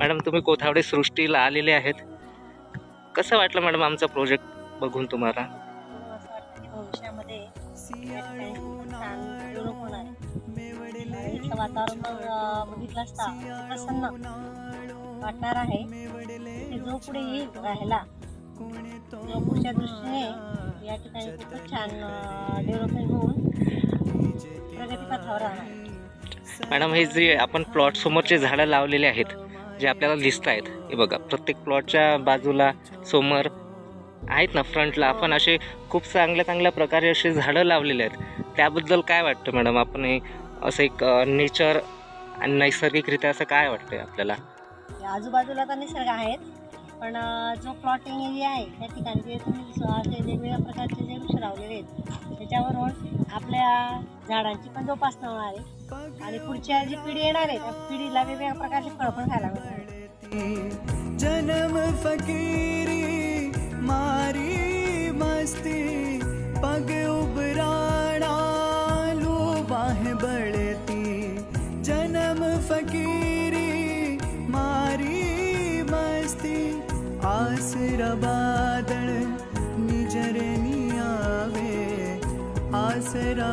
Madam तुम्ही कोथावडे सृष्टीला आलेले आहेत. कसं वाटलं मॅडम आमचा प्रोजेक्ट बघून तुम्हाला? असं वाटतं की भविष्यामध्ये या ठिकाणी खूप छान डेव्हलप होणार आहे आणि इथलं वातावरण मग बघितलं असता प्रसन्न वाटणार आहे की जो पुढे येईल राहायला, जो पुढच्या दृष्टीने या ठिकाणी खूपच छान डेव्हलपमेंट होऊन प्रगतीपथावर राहणार. मॅडम हे जे आपण प्लॉट समोरचे झाडं लावलेले आहेत जे आपल्याला दिसत आहेत, हे बघा प्रत्येक प्लॉटच्या बाजूला समोर आहेत ना, फ्रंटला आपण असे खूप चांगल्या प्रकारे असे झाडं लावलेले आहेत. त्याबद्दल काय वाटतं मॅडम? आपण हे असं एक नेचर आणि नैसर्गिकरित्या असं काय वाटतंय आपल्याला? आजूबाजूला तर निसर्ग आहेत, पण जो प्लॉटिंग एरिया आहे त्या ठिकाणी जे तुम्ही असे वेगवेगळ्या प्रकारचे जे वृक्ष लावलेले आहेत त्याच्यावरून आपल्या झाडांची पण जोपासना होणार आहे आणि पुढच्या जी पिढी येणार आहे त्या पिढीला वेगवेगळ्या प्रकारचे फळं पण खायला मिळणार आहे. जन्म फकीरी मारी मस्ती पग उबराना लू बाह बढ़ती जन्म फकीरी मारी मस्ती आसरा बादल निजर नियावे आसरा